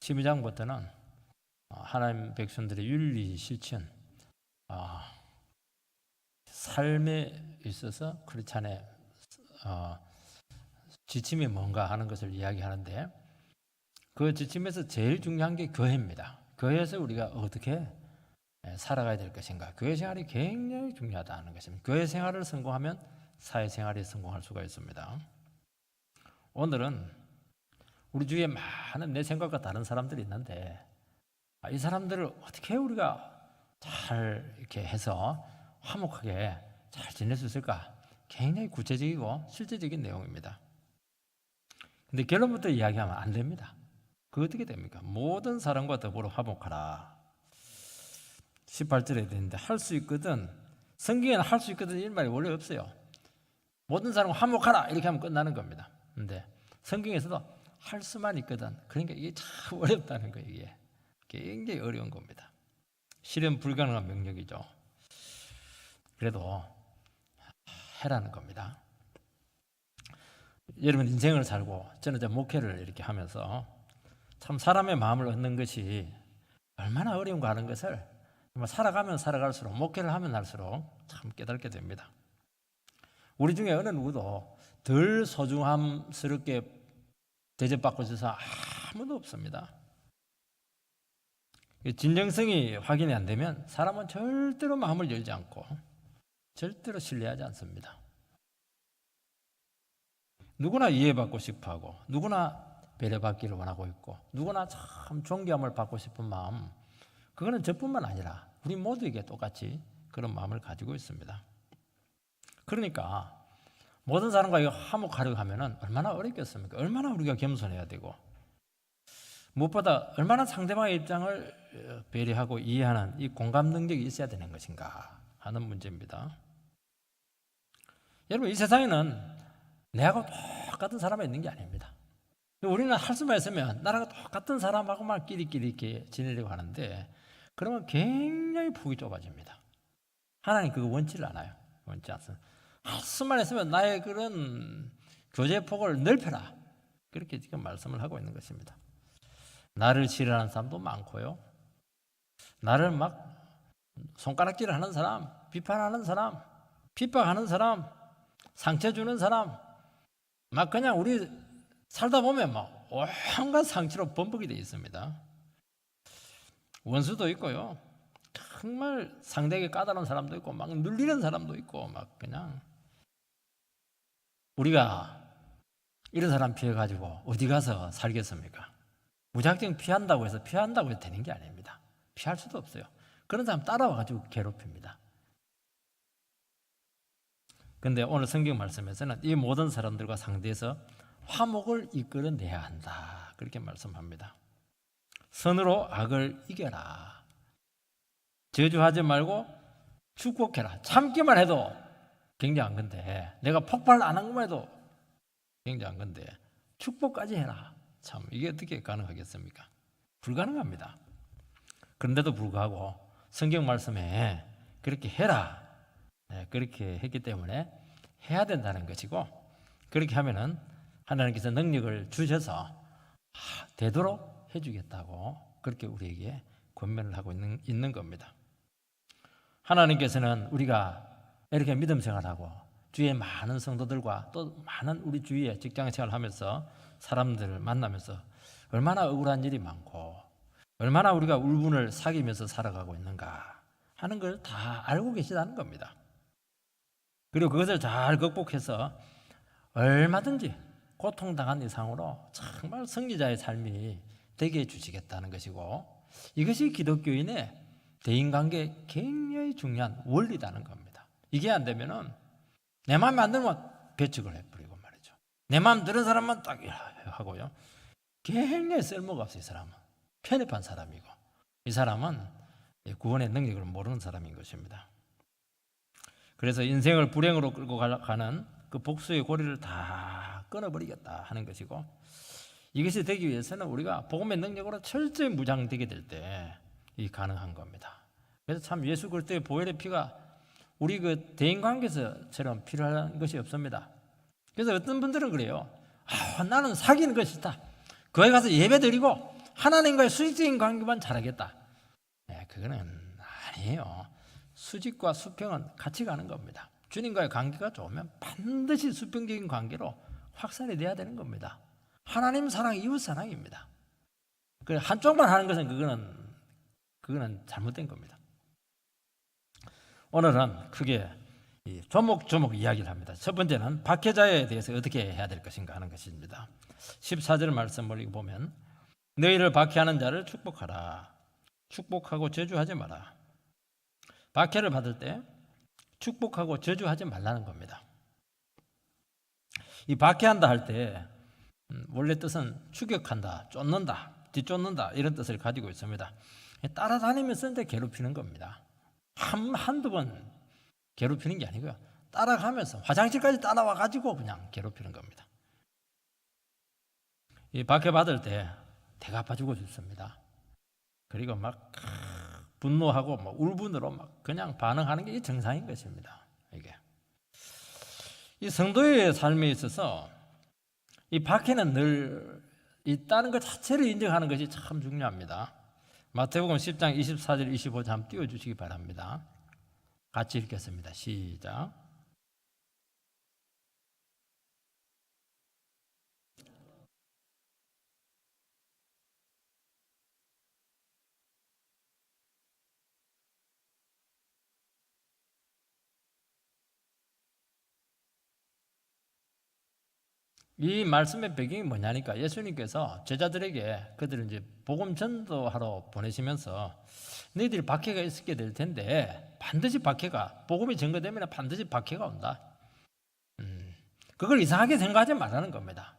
12장부터는 하나님 백성들의 윤리 실천, 삶에 있어서 크리스찬의 지침이 뭔가 하는 것을 이야기하는데, 그 지침에서 제일 중요한 게 교회입니다. 교회에서 우리가 어떻게 살아가야 될 것인가, 교회 생활이 굉장히 중요하다는 것입니다. 교회 생활을 성공하면 사회생활이 성공할 수가 있습니다. 오늘은 우리 주위에 많은 내 생각과 다른 사람들이 있는데, 이 사람들을 어떻게 우리가 잘 이렇게 해서 화목하게 잘 지낼 수 있을까? 굉장히 구체적이고 실제적인 내용입니다. 근데 결론부터 이야기하면 안 됩니다. 그거 어떻게 됩니까? 모든 사람과 더불어 화목하라. 18절에 되는데 할 수 있거든. 성경에는 할 수 있거든 이런 말이 원래 없어요. 모든 사람과 화목하라 이렇게 하면 끝나는 겁니다. 근데 성경에서도 할 수만 있거든. 그러니까 이게 참 어렵다는 거예요. 이게 굉장히 어려운 겁니다. 실현 불가능한 명령이죠. 그래도 해라는 겁니다. 여러분 인생을 살고 저는 이제 목회를 이렇게 하면서 참 사람의 마음을 얻는 것이 얼마나 어려운가 하는 것을 살아가면 살아갈수록, 목회를 하면 할수록 참 깨닫게 됩니다. 우리 중에 어느 누구도 덜 소중함스럽게 대접받고 있어서 아무도 없습니다. 진정성이 확인이 안 되면 사람은 절대로 마음을 열지 않고 절대로 신뢰하지 않습니다. 누구나 이해받고 싶어하고, 누구나 배려받기를 원하고 있고, 누구나 참 존경함을 받고 싶은 마음, 그거는 저뿐만 아니라 우리 모두에게 똑같이 그런 마음을 가지고 있습니다. 그러니까 모든 사람과 이거 화목하려고 하면은 얼마나 어렵겠습니까? 얼마나 우리가 겸손해야 되고, 무엇보다 얼마나 상대방의 입장을 배려하고 이해하는 이 공감 능력이 있어야 되는 것인가 하는 문제입니다. 여러분, 이 세상에는 내하고 똑같은 사람이 있는 게 아닙니다. 우리는 할 수만 있으면 나랑 똑같은 사람하고만 끼리끼리 이렇게 지내려고 하는데, 그러면 굉장히 폭이 좁아집니다. 하나님 그거 원치를 않아요. 원치 않습니다. 할 수만 있으면 나의 그런 교제 폭을 넓혀라, 그렇게 지금 말씀을 하고 있는 것입니다. 나를 싫어하는 사람도 많고요, 나를 막 손가락질을 하는 사람, 비판하는 사람, 핍박하는 사람, 상처 주는 사람, 막 그냥 우리 살다 보면 막 온갖 상처로 범벅이 되어 있습니다. 원수도 있고요, 정말 상대에게 까다로운 사람도 있고, 막 눌리는 사람도 있고, 막 그냥 우리가 이런 사람 피해가지고 어디 가서 살겠습니까? 무작정 피한다고 해서 되는 게 아닙니다. 피할 수도 없어요. 그런 사람 따라와가지고 괴롭힙니다. 그런데 오늘 성경 말씀에서는 이 모든 사람들과 상대해서 화목을 이끌어내야 한다, 그렇게 말씀합니다. 선으로 악을 이겨라. 저주하지 말고 축복해라. 참기만 해도 굉장한 건데, 내가 폭발 안 한 것만 해도 굉장한 건데 축복까지 해라. 참 이게 어떻게 가능하겠습니까? 불가능합니다. 그런데도 불구하고 성경 말씀에 그렇게 해라, 그렇게 했기 때문에 해야 된다는 것이고, 그렇게 하면은 하나님께서 능력을 주셔서 되도록 해주겠다고 그렇게 우리에게 권면을 하고 있는 겁니다. 하나님께서는 우리가 이렇게 믿음 생활하고 주위에 많은 성도들과 또 많은 우리 주위에 직장 생활을 하면서 사람들을 만나면서 얼마나 억울한 일이 많고, 얼마나 우리가 울분을 사귀면서 살아가고 있는가 하는 걸 다 알고 계시다는 겁니다. 그리고 그것을 잘 극복해서 얼마든지 고통당한 이상으로 정말 승리자의 삶이 되게 해주시겠다는 것이고, 이것이 기독교인의 대인관계에 굉장히 중요한 원리라는 겁니다. 이게 안 되면은 내 마음에 안 들면 배척을 해버리고 말이죠. 내 마음 들은 사람만 딱 하고요, 굉장히 쓸모가 없어요. 이 사람은 편협한 사람이고, 이 사람은 구원의 능력을 모르는 사람인 것입니다. 그래서 인생을 불행으로 끌고 가는 그 복수의 고리를 다 끊어버리겠다 하는 것이고, 이것이 되기 위해서는 우리가 복음의 능력으로 철저히 무장되게 될 때 이 가능한 겁니다. 그래서 참 예수 그리스도의 보혈의 피가 우리 그 대인관계에서처럼 필요한 것이 없습니다. 그래서 어떤 분들은 그래요. 나는 사귀는 것이 싫다. 교회 가서 예배 드리고 하나님과의 수직적인 관계만 잘하겠다. 네, 그거는 아니에요. 수직과 수평은 같이 가는 겁니다. 주님과의 관계가 좋으면 반드시 수평적인 관계로 확산이 돼야 되는 겁니다. 하나님 사랑, 이웃 사랑입니다. 한쪽만 하는 것은 그거는 잘못된 겁니다. 오늘은 크게 조목조목 이야기를 합니다. 첫 번째는 박해자에 대해서 어떻게 해야 될 것인가 하는 것입니다. 14절 말씀을 보면 너희를 박해하는 자를 축복하라. 축복하고 저주하지 마라. 박해를 받을 때 축복하고 저주하지 말라는 겁니다. 이 박해한다 할 때 원래 뜻은 추격한다, 쫓는다, 뒤쫓는다 이런 뜻을 가지고 있습니다. 따라다니면서 이제 괴롭히는 겁니다. 한두 번 괴롭히는 게 아니고요. 따라가면서 화장실까지 따라와 가지고 그냥 괴롭히는 겁니다. 이 박해받을 때 대가 아파지고 싶습니다. 그리고 막 분노하고 막 울분으로 막 그냥 반응하는 게 정상인 것입니다. 이게 이 성도의 삶에 있어서 이 박해는 늘 있다는 것 자체를 인정하는 것이 참 중요합니다. 마태복음 10장 24절 25절 한번 띄워주시기 바랍니다. 같이 읽겠습니다. 시작. 이 말씀의 배경이 뭐냐니까 예수님께서 제자들에게 그들을 이제 복음 전도하러 보내시면서 너희들이 박해가 있게 될 텐데 반드시 박해가 복음이 전거되면 반드시 박해가 온다. 그걸 이상하게 생각하지 말라는 겁니다.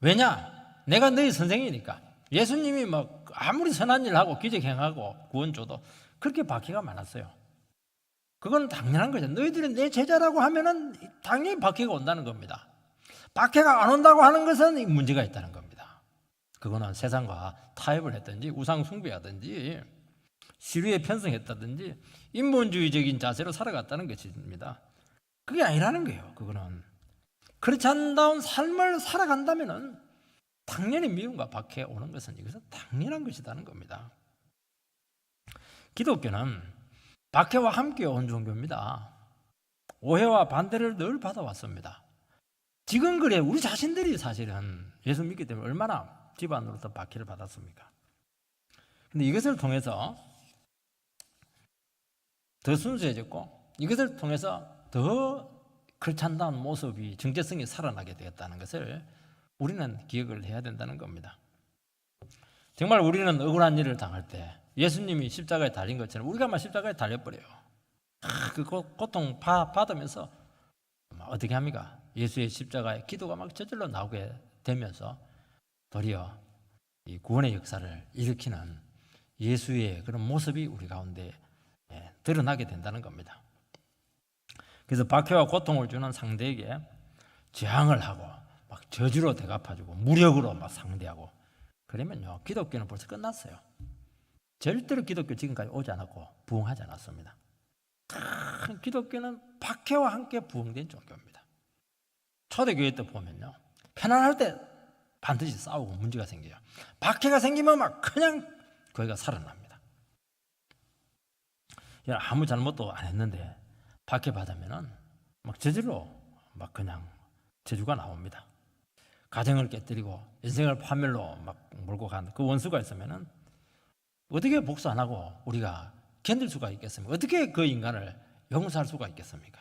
왜냐? 내가 너희 선생이니까. 예수님이 뭐 아무리 선한 일 하고 기적 행하고 구원 줘도 그렇게 박해가 많았어요. 그건 당연한 거죠. 너희들이 내 제자라고 하면은 당연히 박해가 온다는 겁니다. 박해가 안 온다고 하는 것은 문제가 있다는 겁니다. 그거는 세상과 타협을 했든지 우상 숭배하든지 시류에 편승했다든지 인본주의적인 자세로 살아갔다는 것입니다. 그게 아니라는 거예요. 그거는 그렇지 않다운 삶을 살아간다면은 당연히 미움과 박해 오는 것은 이것은 당연한 것이라는 겁니다. 기독교는 박해와 함께 온 종교입니다. 오해와 반대를 늘 받아왔습니다. 지금 그래 우리 자신들이 사실은 예수 믿기 때문에 얼마나 집안으로부터 박해를 받았습니까? 근데 이것을 통해서 더 순수해졌고 이것을 통해서 더 그렇찬다는 모습이 정체성이 살아나게 되었다는 것을 우리는 기억을 해야 된다는 겁니다. 정말 우리는 억울한 일을 당할 때 예수님이 십자가에 달린 것처럼 우리가 막 십자가에 달려버려요. 그 고통 받으면서 어떻게 합니까? 예수의 십자가에 기도가 막 저절로 나오게 되면서 도리어 이 구원의 역사를 일으키는 예수의 그런 모습이 우리 가운데 드러나게 된다는 겁니다. 그래서 박해와 고통을 주는 상대에게 저항을 하고 막 저주로 대갚아주고 무력으로 막 상대하고 그러면요 기독교는 벌써 끝났어요. 절대로 기독교 지금까지 오지 않았고 부흥하지 않았습니다. 기독교는 박해와 함께 부흥된 종교입니다. 초대교회 때 보면요 편안할 때 반드시 싸우고 문제가 생겨요. 박해가 생기면 막 그냥 교회가 살아납니다. 아무 잘못도 안 했는데 박해 받으면은 막 저절로 막 그냥 저주가 나옵니다. 가정을 깨뜨리고 인생을 파멸로 막 몰고 간 그 원수가 있으면은 어떻게 복수 안 하고 우리가 견딜 수가 있겠습니까? 어떻게 그 인간을 용서할 수가 있겠습니까?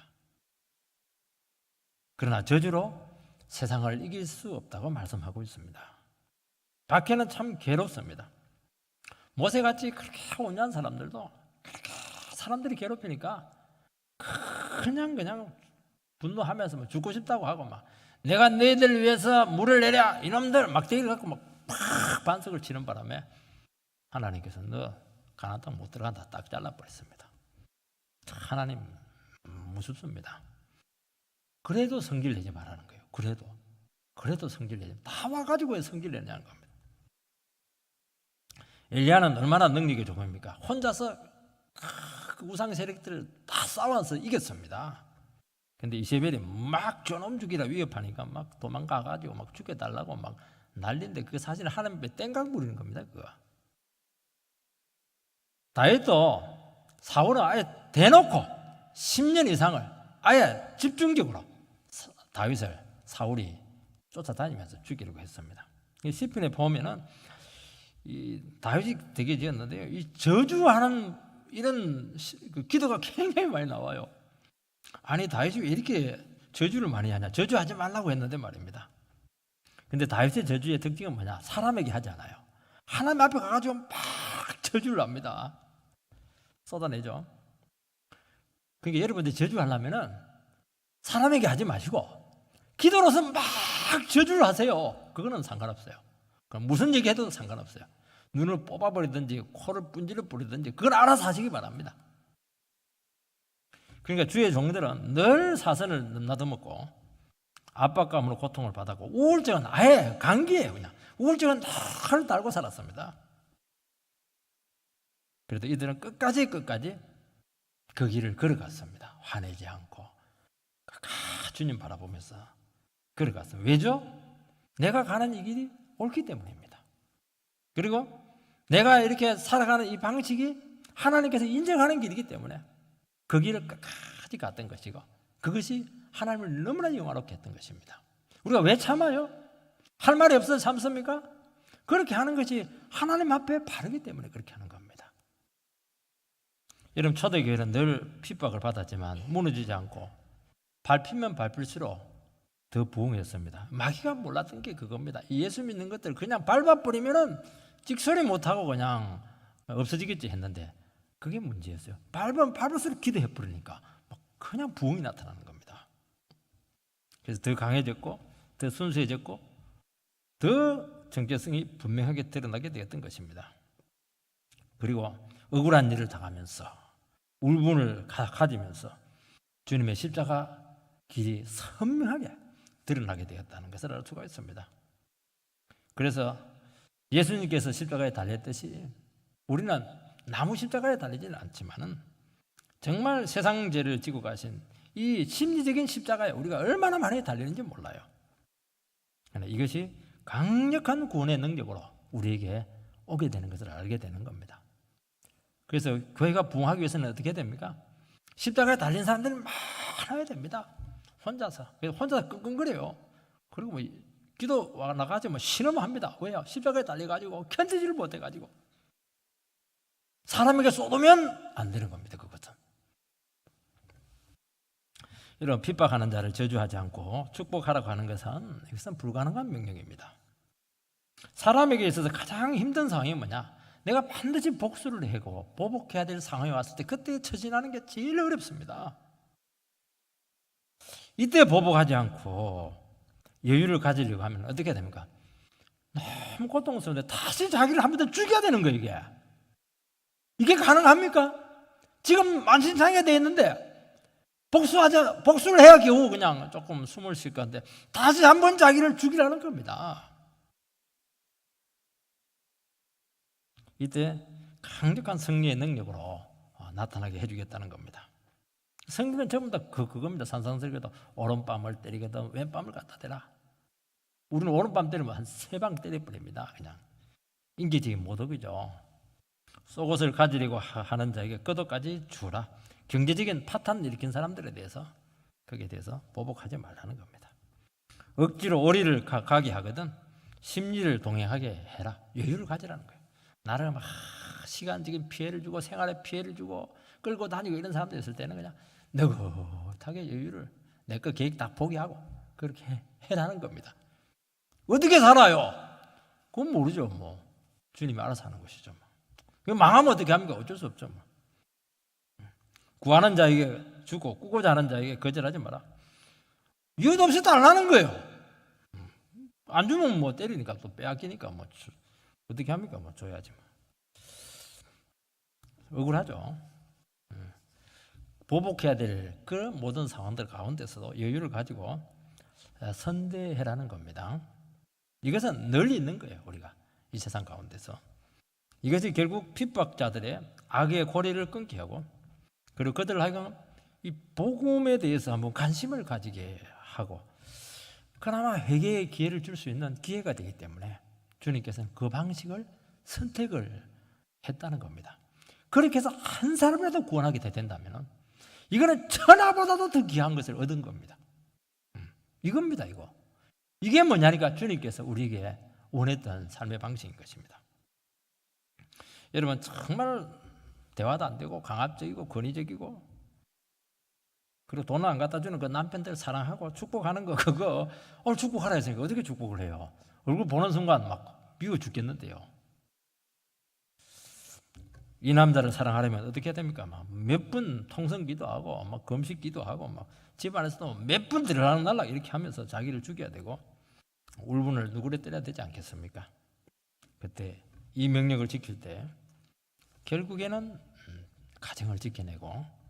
그러나 저주로 세상을 이길 수 없다고 말씀하고 있습니다. 박해는 참 괴롭습니다. 모세같이 그렇게 온유한 사람들도 그렇게 사람들이 괴롭히니까 그냥 분노하면서 막 죽고 싶다고 하고 막 내가 너희들 위해서 물을 내랴 이놈들 막대기를 갖고 막 팍 반석을 치는 바람에 하나님께서 너 가나안 땅 못 들어간다 딱 잘라버렸습니다. 하나님 무섭습니다. 그래도 성질 내지 말라는 거예요. 그래도 성질 내지 다 와가지고 왜 성질 내냐는 겁니다. 엘리야는 얼마나 능력이 좋습니까? 혼자서 그 우상 세력들을 다 싸워서 이겼습니다. 근데 이세벨이 막 저놈 죽이라 위협하니까 막 도망가가지고 막 죽여달라고 막 난리인데 그 사실은 하나님 앞에 땡깡 부리는 겁니다. 그거. 다윗도 사울은 아예 대놓고 10년 이상을 아예 집중적으로 다윗을 사울이 쫓아다니면서 죽이려고 했습니다. 시편에 보면은 이 다윗이 되게 지었는데요, 이 저주하는 이런 그 기도가 굉장히 많이 나와요. 아니 다윗이 왜 이렇게 저주를 많이 하냐? 저주하지 말라고 했는데 말입니다. 근데 다윗의 저주의 특징은 뭐냐? 사람에게 하지 않아요. 하나님 앞에 가가지고 막 저주를 합니다. 쏟아내죠. 그러니까 여러분들이 저주하려면은 사람에게 하지 마시고 기도로서 막 저주를 하세요. 그거는 상관없어요. 그럼 무슨 얘기해도 상관없어요. 눈을 뽑아버리든지 코를 분질러 버리든지 그걸 알아서 하시기 바랍니다. 그러니까 주의 종들은 늘 사선을 넘나들먹고 압박감으로 고통을 받았고 우울증은 아예 감기예요. 그냥 우울증은 날 달고 살았습니다. 그래도 이들은 끝까지 그 길을 걸어갔습니다. 화내지 않고 주님 바라보면서 걸어갔습니다. 왜죠? 내가 가는 이 길이 옳기 때문입니다. 그리고 내가 이렇게 살아가는 이 방식이 하나님께서 인정하는 길이기 때문에 그 길을 끝까지 갔던 것이고 그것이 하나님을 너무나 영화롭게 했던 것입니다. 우리가 왜 참아요? 할 말이 없어서 참습니까? 그렇게 하는 것이 하나님 앞에 바르기 때문에 그렇게 하는 겁니다. 여러분 초대교회는 늘 핍박을 받았지만 무너지지 않고 밟히면 밟힐수록 더 부흥했습니다. 마귀가 몰랐던 게 그겁니다. 예수 믿는 것들 그냥 밟아버리면은 찍소리 못하고 그냥 없어지겠지 했는데 그게 문제였어요. 밟으면 밟을수록 기도해버리니까 그냥 부흥이 나타나는 겁니다. 그래서 더 강해졌고 더 순수해졌고 더 정체성이 분명하게 드러나게 되었던 것입니다. 그리고 억울한 일을 당하면서 울분을 가지면서 주님의 십자가 길이 선명하게 드러나게 되었다는 것을 알 수가 있습니다. 그래서 예수님께서 십자가에 달렸듯이 우리는 나무 십자가에 달리지는 않지만은 정말 세상 죄를 지고 가신 이 심리적인 십자가에 우리가 얼마나 많이 달리는지 몰라요. 이것이 강력한 구원의 능력으로 우리에게 오게 되는 것을 알게 되는 겁니다. 그래서 교회가 부흥하기 위해서는 어떻게 됩니까? 십자가에 달린 사람들이 많아야 됩니다. 혼자서 끙끙거려요. 그리고 뭐 기도 나가지 뭐 신음합니다. 왜요? 십자가에 달려가지고 견디지를 못해가지고 사람에게 쏟으면 안 되는 겁니다. 그것은 이런 핍박하는 자를 저주하지 않고 축복하라고 하는 것은 이것은 불가능한 명령입니다. 사람에게 있어서 가장 힘든 상황이 뭐냐? 내가 반드시 복수를 하고 보복해야 될 상황이 왔을 때 그때 처신하는 게 제일 어렵습니다. 이때 보복하지 않고 여유를 가지려고 하면 어떻게 됩니까? 너무 고통스러운데 다시 자기를 한 번 더 죽여야 되는 거예요. 이게 가능합니까? 지금 만신창이가 되어 있는데 복수를 해야 겨우 그냥 조금 숨을 쉴 건데 다시 한 번 자기를 죽이라는 겁니다. 이때 강력한 승리의 능력으로 나타나게 해주겠다는 겁니다. 성경은 전부 다 그겁니다. 산상설교도 오른밤을 때리거든 왼밤을 갖다 대라. 우리는 오른밤 때리면 한 3방 때려버립니다. 그냥 인기적인 모독이죠. 속옷을 가지려고 하는 자에게 끄덕까지 주라. 경제적인 파탄 일으킨 사람들에 대해서 거기에 대해서 보복하지 말라는 겁니다. 억지로 오리를 가게 하거든 심리를 동행하게 해라. 여유를 가지라는 거예요. 나를 막 시간적인 피해를 주고 생활에 피해를 주고 끌고 다니고 이런 사람들 있을 때는 그냥 느긋하게 여유를 내 거 계획 다 포기하고 그렇게 해라는 겁니다. 어떻게 살아요? 그건 모르죠. 뭐 주님이 알아서 하는 것이죠. 뭐. 망하면 어떻게 합니까? 어쩔 수 없죠. 뭐. 구하는 자에게 주고 꾸고자 하는 자에게 거절하지 마라. 이유도 없이 달라는 거예요. 안 주면 뭐 때리니까 또 빼앗기니까 뭐 어떻게 합니까? 뭐 줘야지. 뭐. 억울하죠. 보복해야 될 그 모든 상황들 가운데서도 여유를 가지고 선대해라는 겁니다. 이것은 널리 있는 거예요. 우리가 이 세상 가운데서. 이것이 결국 핍박자들의 악의 고리를 끊게 하고 그리고 그들을 하여금 이 복음에 대해서 한번 관심을 가지게 하고 그나마 회개의 기회를 줄 수 있는 기회가 되기 때문에 주님께서는 그 방식을 선택을 했다는 겁니다. 그렇게 해서 한 사람이라도 구원하게 된다면 이거는 천하보다도 더 귀한 것을 얻은 겁니다. 이겁니다. 이게 뭐냐니까 주님께서 우리에게 원했던 삶의 방식인 것입니다. 여러분, 정말 대화도 안 되고 강압적이고 권위적이고, 그리고 돈을 안 갖다 주는 그 남편들 사랑하고 축복하는 거, 그거 오늘 축복하라 했으니까 어떻게 축복을 해요? 얼굴 보는 순간 막 미워 죽겠는데요. 이 남자를 사랑하려면 어떻게 해야 됩니까? 막 몇 분 통성기도 하고 막 금식기도 하고 막 집안에서도 몇 분 들어날라 이렇게 하면서 자기를 죽여야 되고, 울분을 누구를 때려야 되지 않겠습니까? 그때 이 명령을 지킬 때 결국에는 가정을 지켜내고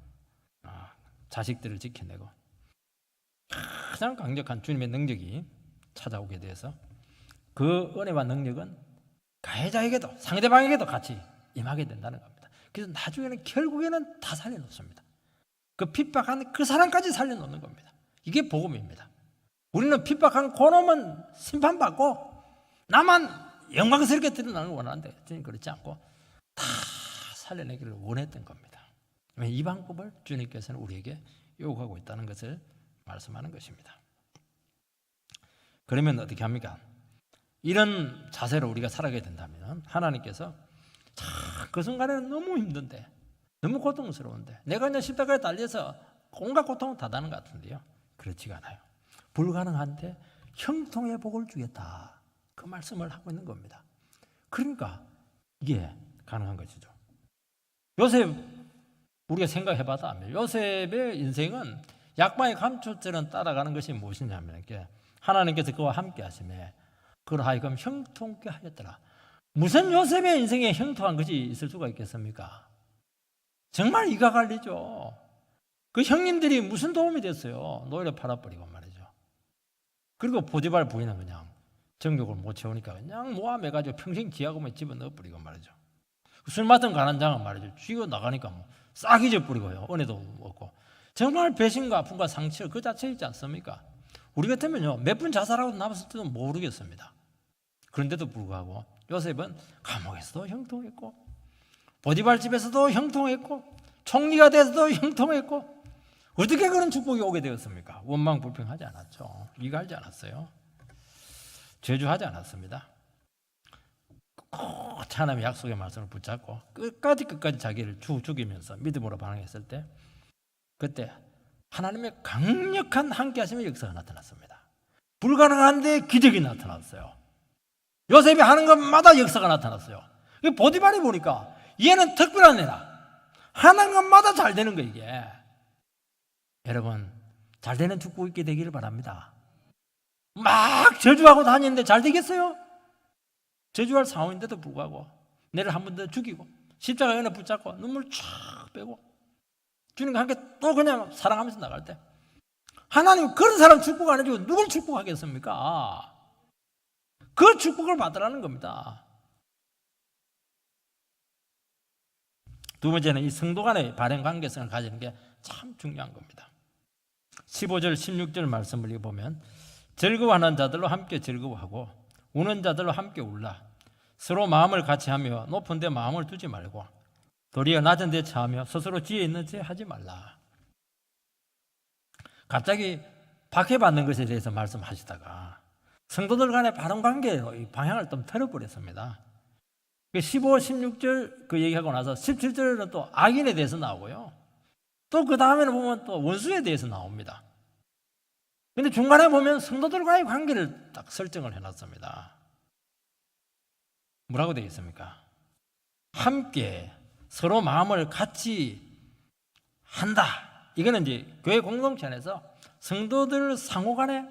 자식들을 지켜내고 가장 강력한 주님의 능력이 찾아오게 돼서 그 은혜와 능력은 가해자에게도 상대방에게도 같이 임하게 된다는 겁니다. 그래서 나중에는 결국에는 다 살려놓습니다. 그 핍박한 그 사람까지 살려놓는 겁니다. 이게 복음입니다. 우리는 핍박한 그놈은 심판받고 나만 영광스럽게 드러나는 걸 원하는데 주님 그렇지 않고 다 살려내기를 원했던 겁니다. 이 방법을 주님께서는 우리에게 요구하고 있다는 것을 말씀하는 것입니다. 그러면 어떻게 합니까? 이런 자세로 우리가 살아가게 된다면 하나님께서 그 순간에는 너무 힘든데, 너무 고통스러운데, 내가 그냥 십자가에 달려서 온갖 고통을 다 다는 것 같은데요, 그렇지가 않아요. 불가능한데 형통의 복을 주겠다, 그 말씀을 하고 있는 겁니다. 그러니까 이게 가능한 것이죠. 요셉, 우리가 생각해봐도 요셉의 인생은 약방의 감초처럼 따라가는 것이 무엇이냐면 하나님께서 그와 함께 하심에 그를 하여금 형통케 하였더라. 무슨 요셉의 인생에 형통한 것이 있을 수가 있겠습니까? 정말 이가 갈리죠. 그 형님들이 무슨 도움이 됐어요? 노예로 팔아버리고 말이죠. 그리고 보디발 부인은 그냥 정욕을 못 채우니까 그냥 모함해가지고 평생 지하고만 집어넣어버리고 말이죠. 술 맡은 가난장은 말이죠, 쥐고 나가니까 싹 잊어버리고요, 은혜도 없고. 정말 배신과 아픔과 상처 그 자체이지 않습니까? 우리 같으면요, 몇 분 자살하고 남았을 때도 모르겠습니다. 그런데도 불구하고 요셉은 감옥에서도 형통했고, 보디발 집에서도 형통했고, 총리가 돼서도 형통했고, 어떻게 그런 축복이 오게 되었습니까? 원망불평하지 않았죠. 이갈지 않았어요. 저주하지 않았습니다. 하나님의 약속의 말씀을 붙잡고 끝까지 자기를 죽이면서 믿음으로 반응했을 때, 그때 하나님의 강력한 함께하심의 역사가 나타났습니다. 불가능한데 기적이 나타났어요. 요셉이 하는 것마다 역사가 나타났어요. 보디발이 보니까 얘는 특별한 애라, 하는 것마다 잘 되는 거. 이게 여러분, 잘 되는 축복 있게 되기를 바랍니다. 막 저주하고 다니는데 잘 되겠어요? 저주할 상황인데도 불구하고 내를 한 번 더 죽이고 십자가에 은혜 붙잡고 눈물 쫙 빼고 주님과 함께 또 그냥 사랑하면서 나갈 때, 하나님 그런 사람 축복 안 해주고 누굴 축복하겠습니까? 그 축복을 받으라는 겁니다. 두 번째는 이 성도 간의 발행 관계성을 가지는 게 참 중요한 겁니다. 15절 16절 말씀을 읽어보면 즐거워하는 자들로 함께 즐거워하고 우는 자들로 함께 울라. 서로 마음을 같이 하며 높은 데 마음을 두지 말고 도리어 낮은 데 처하며 스스로 지혜 있는 채 하지 말라. 갑자기 박해받는 것에 대해서 말씀하시다가 성도들 간의 바른 관계로 방향을 좀 틀어버렸습니다. 15, 16절 그 얘기하고 나서 17절은 또 악인에 대해서 나오고요, 또 그 다음에는 보면 또 원수에 대해서 나옵니다. 근데 중간에 보면 성도들과의 관계를 딱 설정을 해놨습니다. 뭐라고 되어 있습니까? 함께 서로 마음을 같이 한다. 이거는 이제 교회 공동체 안에서 성도들 상호 간의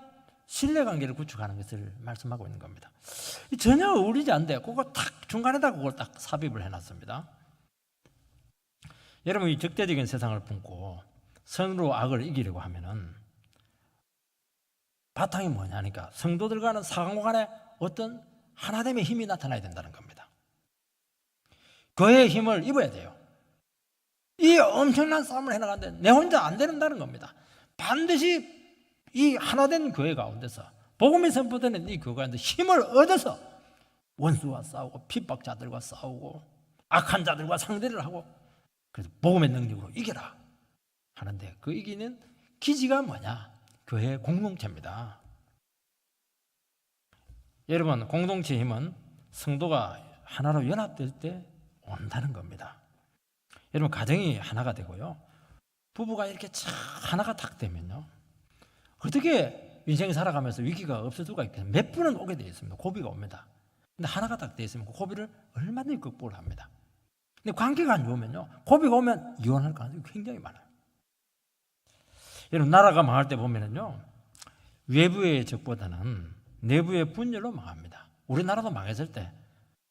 신뢰관계를 구축하는 것을 말씀하고 있는 겁니다. 전혀 어울리지 않는데 그거 딱 중간에다 그걸 딱 삽입을 해놨습니다. 여러분, 이 적대적인 세상을 품고 선으로 악을 이기려고 하면은 바탕이 뭐냐니까 성도들과는 상호 간에 어떤 하나됨의 힘이 나타나야 된다는 겁니다. 교회의 힘을 입어야 돼요. 이 엄청난 싸움을 해나가는데 내 혼자 안 된다는 겁니다. 반드시 이 하나된 교회 가운데서 복음이 선포되는 이 교회가 힘을 얻어서 원수와 싸우고 핍박자들과 싸우고 악한 자들과 상대를 하고 그래서 복음의 능력으로 이겨라 하는데 그 이기는 기지가 뭐냐? 교회 공동체입니다. 여러분, 공동체의 힘은 성도가 하나로 연합될 때 온다는 겁니다. 여러분, 가정이 하나가 되고요, 부부가 이렇게 하나가 딱 되면요, 어떻게 인생을 살아가면서 위기가 없을 수가 있겠어요? 몇 번은 오게 되어 있습니다. 고비가 옵니다. 근데 하나가 딱 되어 있으면 그 고비를 얼마든지 극복을 합니다. 근데 관계가 안 좋으면요, 고비가 오면 이혼할 가능성이 굉장히 많아요. 여러분, 나라가 망할 때 보면은요, 외부의 적보다는 내부의 분열로 망합니다. 우리나라도 망했을 때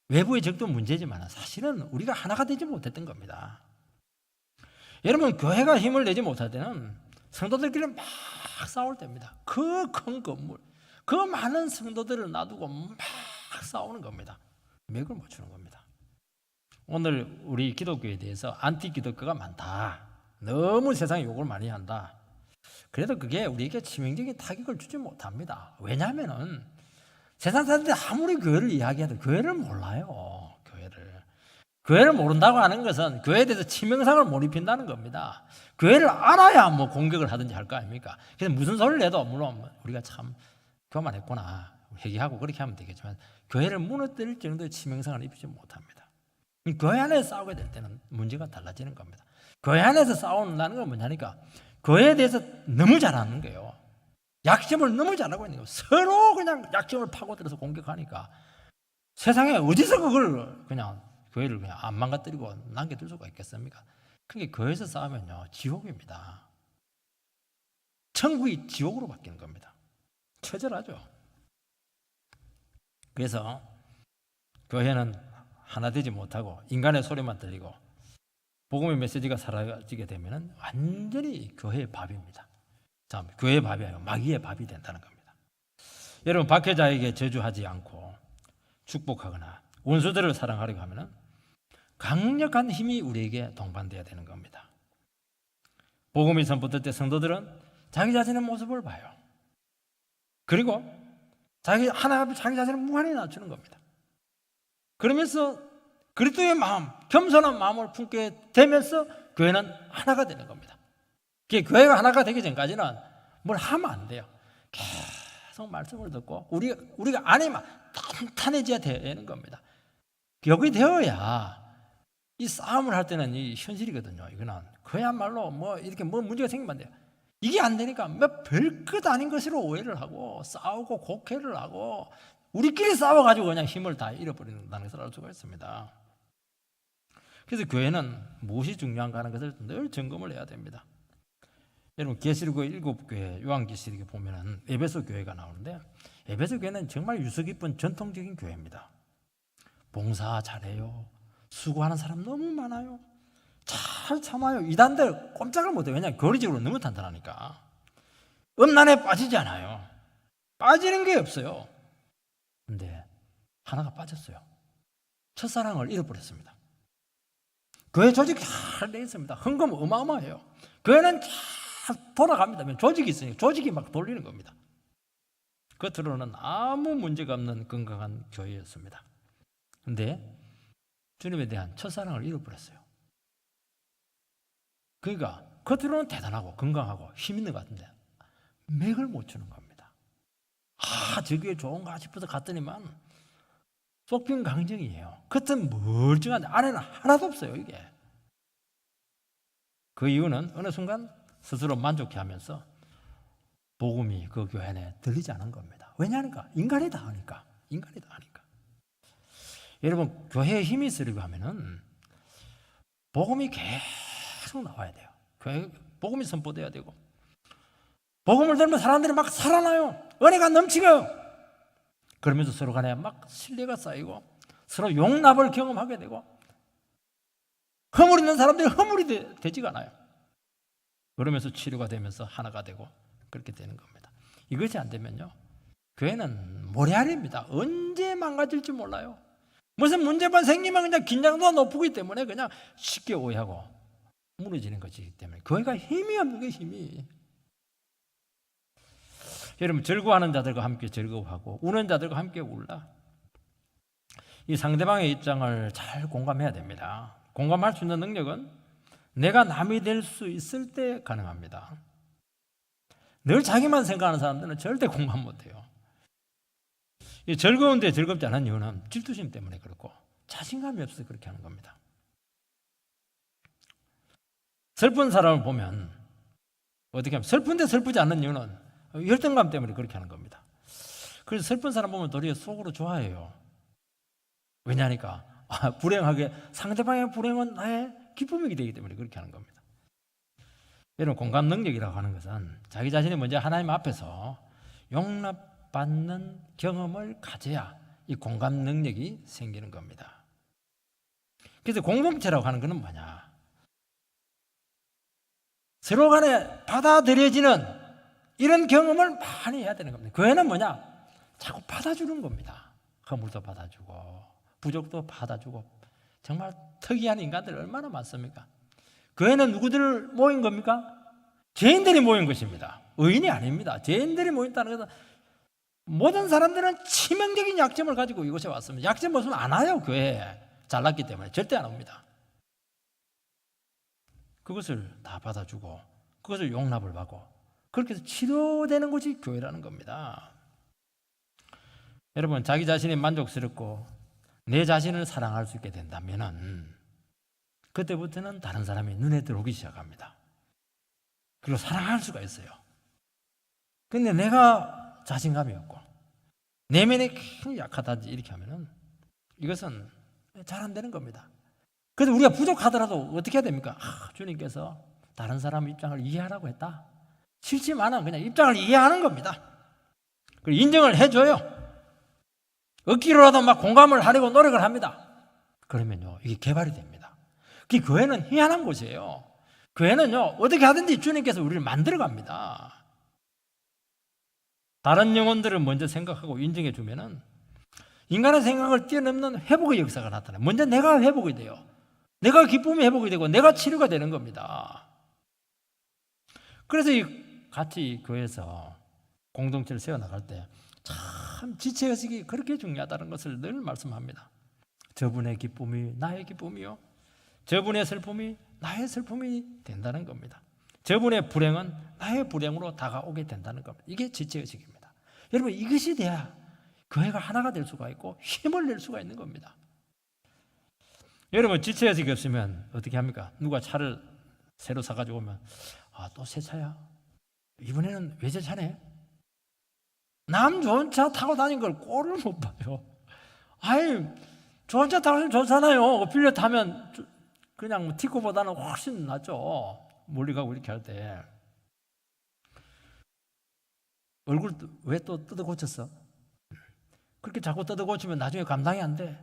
외부의 적도 문제지만 사실은 우리가 하나가 되지 못했던 겁니다. 여러분, 교회가 힘을 내지 못할 때는 성도들끼리 막 싸울 때입니다. 그 큰 건물, 그 많은 성도들을 놔두고 막 싸우는 겁니다. 맥을 못 추는 겁니다. 오늘 우리 기독교에 대해서 안티 기독교가 많다, 너무 세상에 욕을 많이 한다. 그래도 그게 우리에게 치명적인 타격을 주지 못합니다. 왜냐하면 세상 사람들이 아무리 교회를 이야기해도 교회를 몰라요. 교회를 모른다고 하는 것은 교회에 대해서 치명상을 못 입힌다는 겁니다. 교회를 알아야 뭐 공격을 하든지 할 거 아닙니까? 그래서 무슨 소리를 해도 물론 우리가 참 교만했구나 회개하고 그렇게 하면 되겠지만 교회를 무너뜨릴 정도의 치명상을 입히지 못합니다. 교회 안에서 싸우게 될 때는 문제가 달라지는 겁니다. 교회 안에서 싸운다는 건 뭐냐니까 교회에 대해서 너무 잘하는 거예요. 약점을 너무 잘하고 있는 거예요. 서로 그냥 약점을 파고들어서 공격하니까 세상에 어디서 그걸 그냥 교회를 그냥 안 망가뜨리고 남겨둘 수가 있겠습니까? 그게 교회에서 싸우면요, 지옥입니다. 천국이 지옥으로 바뀌는 겁니다. 처절하죠. 그래서 교회는 하나 되지 못하고 인간의 소리만 들리고 복음의 메시지가 사라지게 되면 완전히 교회의 밥입니다. 자, 교회의 밥이 아니라 마귀의 밥이 된다는 겁니다. 여러분, 박해자에게 저주하지 않고 축복하거나 원수들을 사랑하려고 하면 강력한 힘이 우리에게 동반되어야 되는 겁니다. 복음이 선포될 때 성도들은 자기 자신의 모습을 봐요. 그리고 자기 자신을 무한히 낮추는 겁니다. 그러면서 그리스도의 마음, 겸손한 마음을 품게 되면서 교회는 하나가 되는 겁니다. 교회가 하나가 되기 전까지는 뭘 하면 안 돼요. 계속 말씀을 듣고 우리가 안에만 탄탄해져야 되는 겁니다. 여기 되어야 이 싸움을 할 때는 이 현실이거든요. 이거는 그야말로 뭐 이렇게 뭐 문제가 생기면 안 돼요. 이게 안 되니까 뭐 별것 아닌 것으로 오해를 하고 싸우고 곡해를 하고 우리끼리 싸워가지고 그냥 힘을 다 잃어버린다는 것을 알 수가 있습니다. 그래서 교회는 무엇이 중요한가 하는 것을 늘 점검을 해야 됩니다. 여러분, 계시록 7교회 요한계시록에 보면은 에베소 교회가 나오는데 에베소 교회는 정말 유서 깊은 전통적인 교회입니다. 봉사 잘해요. 수고하는 사람 너무 많아요. 잘 참아요. 이단들 꼼짝을 못해요. 왜냐하면 교리적으로 너무 단단하니까. 음란에 빠지지 않아요. 빠지는 게 없어요. 근데 하나가 빠졌어요. 첫사랑을 잃어버렸습니다. 교회 조직이 잘 돼 있습니다. 헌금 어마어마해요. 교회는 잘 돌아갑니다. 조직이 있으니까 조직이 막 돌리는 겁니다. 겉으로는 아무 문제가 없는 건강한 교회였습니다. 근데 주님에 대한 첫사랑을 잃어버렸어요. 그러니까 겉으로는 대단하고 건강하고 힘 있는 것 같은데 맥을 못 추는 겁니다. 저 교회 좋은가 싶어서 갔더니만 쏙 빈 강정이에요. 겉은 멀쩡한데 안에는 하나도 없어요. 이게. 그 이유는 어느 순간 스스로 만족해하면서 복음이 그 교회 안에 들리지 않은 겁니다. 왜냐하니까 인간이 다 하니까. 여러분, 교회에 힘이 있으려고 하면은 복음이 계속 나와야 돼요. 복음이 선포돼야 되고 복음을 들으면 사람들이 막 살아나요. 은혜가 넘치고요. 그러면서 서로 간에 막 신뢰가 쌓이고 서로 용납을 경험하게 되고 허물 있는 사람들이 허물이 되지가 않아요. 그러면서 치료가 되면서 하나가 되고 그렇게 되는 겁니다. 이것이 안 되면요, 교회는 모래알입니다. 언제 망가질지 몰라요. 무슨 문제만 생기면 그냥 긴장도가 높기 때문에 그냥 쉽게 오해하고 무너지는 것이기 때문에 교회가 힘이 없는 게 힘이. 여러분, 즐거워하는 자들과 함께 즐거워하고 우는 자들과 함께 울라. 이 상대방의 입장을 잘 공감해야 됩니다. 공감할 수 있는 능력은 내가 남이 될 수 있을 때 가능합니다. 늘 자기만 생각하는 사람들은 절대 공감 못해요. 이 즐거운데 즐겁지 않은 이유는 질투심 때문에 그렇고 자신감이 없어서 그렇게 하는 겁니다. 슬픈 사람을 보면 어떻게 하면 슬픈데 슬프지 않는 이유는 열등감 때문에 그렇게 하는 겁니다. 그래서 슬픈 사람 보면 도리어 속으로 좋아해요. 왜냐니까 불행하게 상대방의 불행은 나의 기쁨이기 되기 때문에 그렇게 하는 겁니다. 여러분, 공감 능력이라고 하는 것은 자기 자신이 먼저 하나님 앞에서 용납받는 경험을 가져야 이 공감 능력이 생기는 겁니다. 그래서 공동체라고 하는 것은 뭐냐? 서로 간에 받아들여지는 이런 경험을 많이 해야 되는 겁니다. 교회는 뭐냐? 자꾸 받아주는 겁니다. 허물도 받아주고 부족도 받아주고 정말 특이한 인간들 얼마나 많습니까? 교회는 누구들 모인 겁니까? 죄인들이 모인 것입니다. 의인이 아닙니다. 죄인들이 모인다는 것은 모든 사람들은 치명적인 약점을 가지고 이곳에 왔습니다. 약점 없으면 안 와요. 교회에 잘났기 때문에 절대 안 옵니다. 그것을 다 받아주고 그것을 용납을 받고 그렇게 해서 치료되는 것이 교회라는 겁니다. 여러분, 자기 자신이 만족스럽고 내 자신을 사랑할 수 있게 된다면은 그때부터는 다른 사람이 눈에 들어오기 시작합니다. 그리고 사랑할 수가 있어요. 근데 내가 자신감이 없고 내면이 굉장히 약하다든지 이렇게 하면은 이것은 잘 안 되는 겁니다. 그래서 우리가 부족하더라도 어떻게 해야 됩니까? 주님께서 다른 사람 입장을 이해하라고 했다. 싫지만은 그냥 입장을 이해하는 겁니다. 그리고 인정을 해줘요. 억지로라도 막 공감을 하려고 노력을 합니다. 그러면요, 이게 개발이 됩니다. 그 교회는 희한한 곳이에요. 교회는요, 어떻게 하든지 주님께서 우리를 만들어 갑니다. 다른 영혼들을 먼저 생각하고 인정해 주면은 인간의 생각을 뛰어넘는 회복의 역사가 나타나요. 먼저 내가 회복이 돼요. 내가 기쁨이 회복이 되고 내가 치료가 되는 겁니다. 그래서 같이 교회에서 공동체를 세워나갈 때 참 지체의식이 그렇게 중요하다는 것을 늘 말씀합니다. 저분의 기쁨이 나의 기쁨이요, 저분의 슬픔이 나의 슬픔이 된다는 겁니다. 저분의 불행은 나의 불행으로 다가오게 된다는 겁니다. 이게 지체의식입니다. 여러분, 이것이 돼야 교회가 하나가 될 수가 있고 힘을 낼 수가 있는 겁니다. 여러분, 지체의식이 없으면 어떻게 합니까? 누가 차를 새로 사가지고 오면 또 새 차야? 이번에는 왜 새 차네? 남 좋은 차 타고 다닌 걸 꼴을 못 봐요. 아이, 좋은 차 타고 좋잖아요. 빌려 타면 그냥 티코보다는 훨씬 낫죠. 멀리 가고 이렇게 할 때. 얼굴 왜 또 뜯어 고쳤어? 그렇게 자꾸 뜯어 고치면 나중에 감당이 안 돼.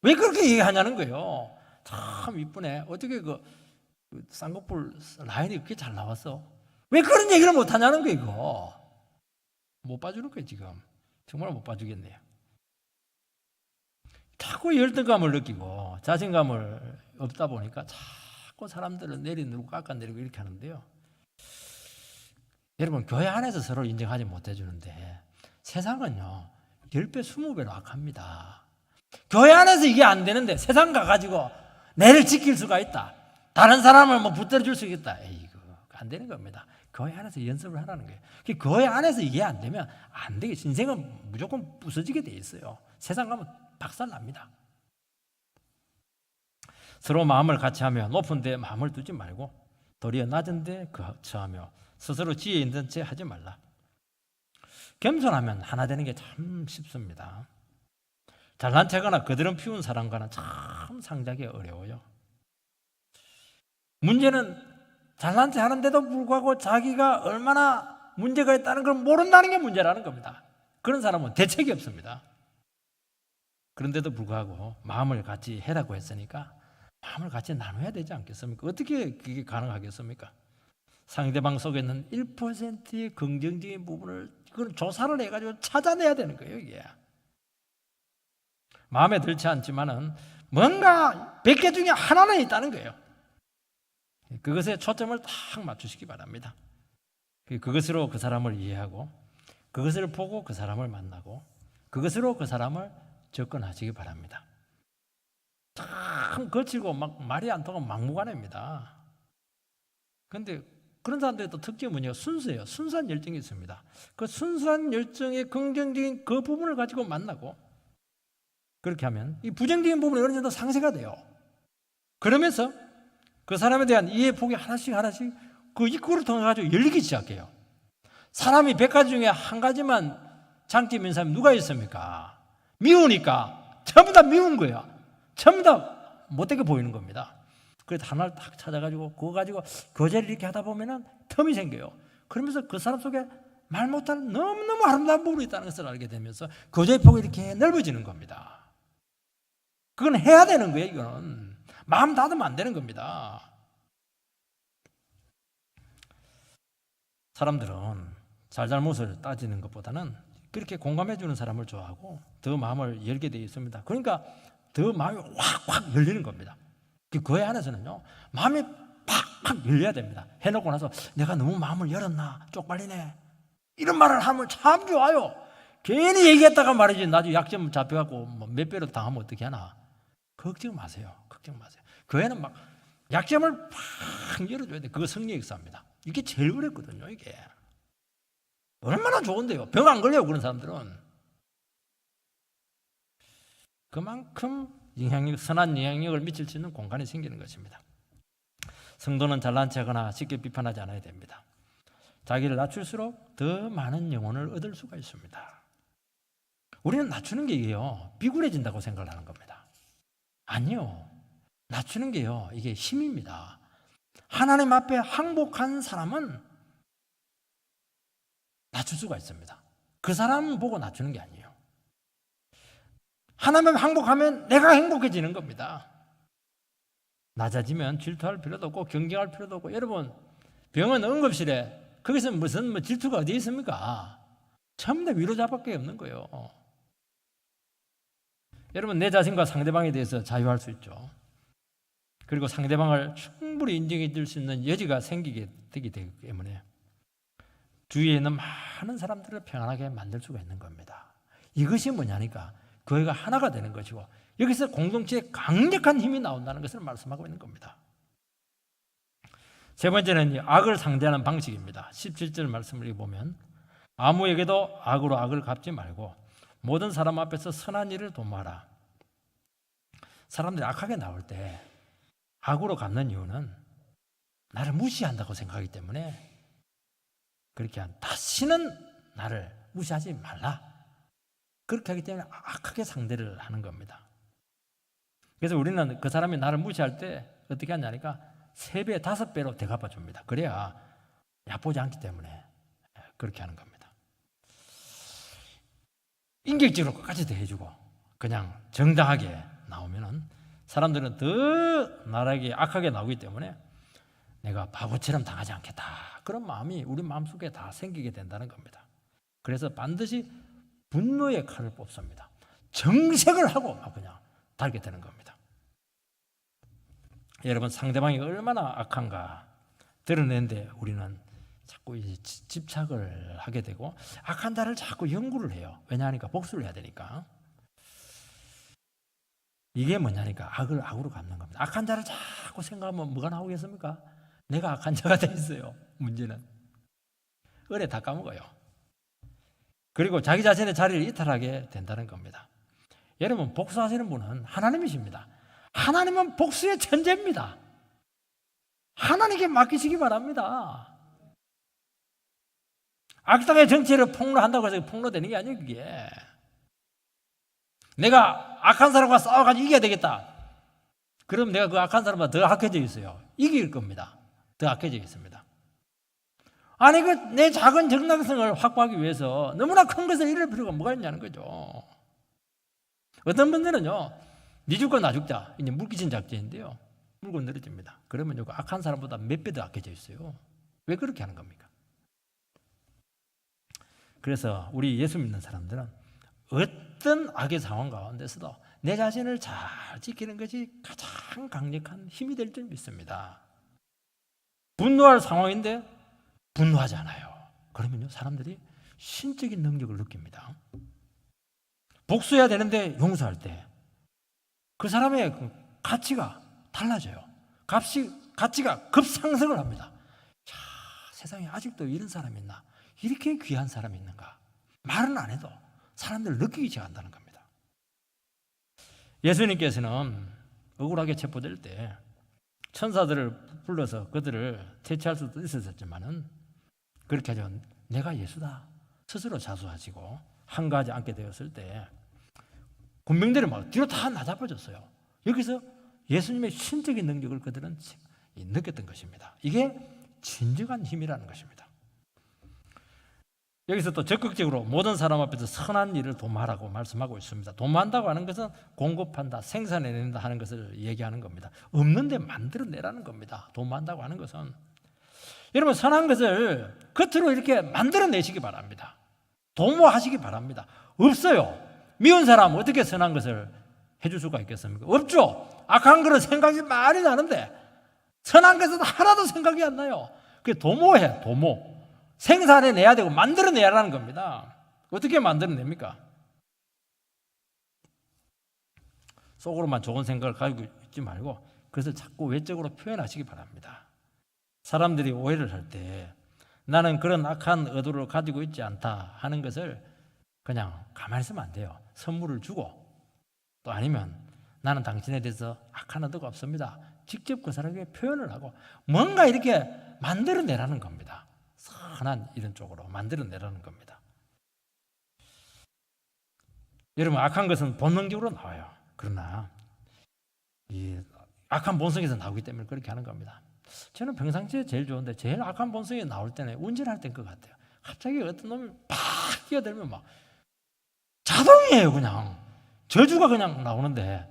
왜 그렇게 얘기하냐는 거예요. 참 이쁘네. 어떻게 그 쌍꺼풀 라인이 그렇게 잘 나왔어? 왜 그런 얘기를 못 하냐는 거예요, 이거. 못 봐주는 거예요, 지금. 정말 못 봐주겠네요. 자꾸 열등감을 느끼고 자신감을 없다 보니까 자꾸 사람들을 내리누르고 깎아내리고 이렇게 하는데요. 여러분, 교회 안에서 서로 인정하지 못해주는데 세상은요 10배, 20배로 악합니다. 교회 안에서 이게 안 되는데 세상 가가지고 내를 지킬 수가 있다, 다른 사람을 뭐 붙들어줄 수 있겠다, 이거 안 되는 겁니다. 교회 안에서 연습을 하라는 거예요. 교회 안에서 이게 안 되면 안 되게 인생은 무조건 부서지게 돼 있어요. 세상 가면 박살납니다. 서로 마음을 같이 하며 높은 데 마음을 두지 말고 도리어 낮은 데 거처하며 스스로 지혜 있는 채 하지 말라. 겸손하면 하나 되는 게 참 쉽습니다. 잘난 체거나 거드름 피운 사람과는 참 상대하기 어려워요. 문제는 잘난 체 하는데도 불구하고 자기가 얼마나 문제가 있다는 걸 모른다는 게 문제라는 겁니다. 그런 사람은 대책이 없습니다. 그런데도 불구하고 마음을 같이 해라고 했으니까 마음을 같이 나눠야 되지 않겠습니까? 어떻게 그게 가능하겠습니까? 상대방 속에 있는 1%의 긍정적인 부분을 그걸 조사를 해가지고 찾아내야 되는 거예요, 이게. 마음에 들지 않지만은 뭔가 100개 중에 하나는 있다는 거예요. 그것에 초점을 딱 맞추시기 바랍니다. 그것으로 그 사람을 이해하고 그것을 보고 그 사람을 만나고 그것으로 그 사람을 접근하시기 바랍니다. 참 거칠고 막 말이 안 통하면 막무가내입니다. 그런데 그런 사람들의 또 특징은 뭐냐? 순수해요. 순수한 열정이 있습니다. 그 순수한 열정의 긍정적인 그 부분을 가지고 만나고 그렇게 하면 이 부정적인 부분이 어느 정도 상쇄가 돼요. 그러면서 그 사람에 대한 이해 폭이 하나씩 그 입구를 통해 가지고 열리기 시작해요. 사람이 100가지 중에 한 가지만 장점이 있는 사람이 누가 있습니까? 미우니까 전부 다 미운 거예요. 전부 다 못되게 보이는 겁니다. 그래서 하나를 딱 찾아가지고 그거 가지고 교제를 이렇게 하다 보면은 틈이 생겨요. 그러면서 그 사람 속에 말 못할 너무너무 아름다운 부분이 있다는 것을 알게 되면서 교제의 폭이 이렇게 넓어지는 겁니다. 그건 해야 되는 거예요. 이거는 마음 닫으면 안 되는 겁니다. 사람들은 잘잘못을 따지는 것보다는 그렇게 공감해 주는 사람을 좋아하고 더 마음을 열게 되어 있습니다. 그러니까 더 마음이 확 열리는 겁니다. 그 애 안에서는요, 마음이 팍 열려야 됩니다. 해놓고 나서 내가 너무 마음을 열었나? 쪽팔리네. 이런 말을 하면 참 좋아요. 괜히 얘기했다가 말이지 나중에 약점 잡혀갖고 몇 배로 당하면 어떻게 하나? 걱정 마세요. 그 애는 막 약점을 팍 열어줘야 돼. 그거 성령 역사입니다. 이게 제일 어렵거든요. 이게 얼마나 좋은데요. 병 안 걸려요. 그런 사람들은. 그만큼 선한 영향력을 미칠 수 있는 공간이 생기는 것입니다. 성도는 잘난 체하거나 쉽게 비판하지 않아야 됩니다. 자기를 낮출수록 더 많은 영혼을 얻을 수가 있습니다. 우리는 낮추는 게 이게요, 비굴해진다고 생각을 하는 겁니다. 아니요. 낮추는 게요, 이게 힘입니다. 하나님 앞에 항복한 사람은 낮출 수가 있습니다. 그 사람 보고 낮추는 게 아니에요. 하나님 항복하면 내가 행복해지는 겁니다. 낮아지면 질투할 필요도 없고 경쟁할 필요도 없고. 여러분, 병원 응급실에 거기서 무슨 질투가 어디 있습니까? 전부 다 위로자밖에 없는 거예요. 여러분, 내 자신과 상대방에 대해서 자유할 수 있죠. 그리고 상대방을 충분히 인정해 줄 수 있는 여지가 생기게 되기 때문에 주위에 있는 많은 사람들을 평안하게 만들 수가 있는 겁니다. 이것이 뭐냐니까 그 애가 하나가 되는 것이고 여기서 공동체에 강력한 힘이 나온다는 것을 말씀하고 있는 겁니다. 세 번째는 악을 상대하는 방식입니다. 17절 말씀을 보면 아무에게도 악으로 악을 갚지 말고 모든 사람 앞에서 선한 일을 도모하라. 사람들이 악하게 나올 때 악으로 갚는 이유는 나를 무시한다고 생각하기 때문에 그렇게 다시는 나를 무시하지 말라. 그렇게 하기 때문에 악하게 상대를 하는 겁니다. 그래서 우리는 그 사람이 나를 무시할 때 어떻게 하냐니까 3배, 5배로 대갚아 줍니다. 그래야 얕보지 않기 때문에 그렇게 하는 겁니다. 인격적으로 끝까지 대해주고 그냥 정당하게 나오면은 사람들은 더 나에게 악하게 나오기 때문에 내가 바보처럼 당하지 않겠다. 그런 마음이 우리 마음속에 다 생기게 된다는 겁니다. 그래서 반드시 분노의 칼을 뽑습니다. 정색을 하고 막 그냥 달게 되는 겁니다. 여러분, 상대방이 얼마나 악한가 드러내는데 우리는 자꾸 집착을 하게 되고 악한 자를 자꾸 연구를 해요. 왜냐하니까 복수를 해야 되니까. 이게 뭐냐니까 악을 악으로 갚는 겁니다. 악한 자를 자꾸 생각하면 뭐가 나오겠습니까? 내가 악한 자가 돼 있어요. 문제는 을에 다 까먹어요. 그리고 자기 자신의 자리를 이탈하게 된다는 겁니다. 여러분, 복수하시는 분은 하나님이십니다. 하나님은 복수의 천재입니다. 하나님께 맡기시기 바랍니다. 악당의 정치를 폭로한다고 해서 폭로되는 게 아니에요. 그게 내가 악한 사람과 싸워가지고 이겨야 되겠다. 그럼 내가 그 악한 사람보다 더 악해져 있어요. 이길 겁니다. 더 악해져 있습니다. 아니, 내 작은 정당성을 확보하기 위해서 너무나 큰 것을 잃을 필요가 뭐가 있냐는 거죠. 어떤 분들은요, 니 죽고 나 죽자, 이제 물귀신 작전인데요, 물고 늘어집니다. 그러면 이거 악한 사람보다 몇 배 더 악해져 있어요. 왜 그렇게 하는 겁니까? 그래서 우리 예수 믿는 사람들은 어떤 악의 상황 가운데서도 내 자신을 잘 지키는 것이 가장 강력한 힘이 될 줄 믿습니다. 분노할 상황인데 분노하지 않아요. 그러면요, 사람들이 신적인 능력을 느낍니다. 복수해야 되는데 용서할 때 그 사람의 그 가치가 달라져요. 가치가 급상승을 합니다. 자, 세상에 아직도 이런 사람이 있나? 이렇게 귀한 사람이 있는가? 말은 안 해도 사람들을 느끼기 시작한다는 겁니다. 예수님께서는 억울하게 체포될 때 천사들을 불러서 그들을 퇴치할 수도 있었지만은 그렇게 하죠. 내가 예수다 스스로 자수하시고 한가하지 않게 되었을 때 군병들이 막 뒤로 다 나잡아졌어요. 여기서 예수님의 신적인 능력을 그들은 느꼈던 것입니다. 이게 진정한 힘이라는 것입니다. 여기서 또 적극적으로 모든 사람 앞에서 선한 일을 도모하라고 말씀하고 있습니다. 도모한다고 하는 것은 공급한다, 생산해낸다 하는 것을 얘기하는 겁니다. 없는데 만들어내라는 겁니다. 도모한다고 하는 것은. 여러분, 선한 것을 겉으로 이렇게 만들어내시기 바랍니다. 도모하시기 바랍니다. 없어요. 미운 사람 어떻게 선한 것을 해줄 수가 있겠습니까? 없죠. 악한 거는 생각이 많이 나는데 선한 것은 하나도 생각이 안 나요. 그게 도모해, 도모. 생산해내야 되고 만들어내야라는 겁니다. 어떻게 만들어냅니까? 속으로만 좋은 생각을 가지고 있지 말고 그것을 자꾸 외적으로 표현하시기 바랍니다. 사람들이 오해를 할 때 나는 그런 악한 의도를 가지고 있지 않다 하는 것을 그냥 가만히 있으면 안 돼요. 선물을 주고 또 아니면 나는 당신에 대해서 악한 의도가 없습니다. 직접 그 사람에게 표현을 하고 뭔가 이렇게 만들어내라는 겁니다. 선한 이런 쪽으로 만들어내라는 겁니다. 여러분, 악한 것은 본능적으로 나와요. 그러나 이 악한 본성에서 나오기 때문에 그렇게 하는 겁니다. 저는 평상시에 제일 좋은데 제일 악한 본성이 나올 때는 운전할 때인 것 같아요. 갑자기 어떤 놈이 팍 뛰어들면 막 자동이에요. 그냥 저주가 그냥 나오는데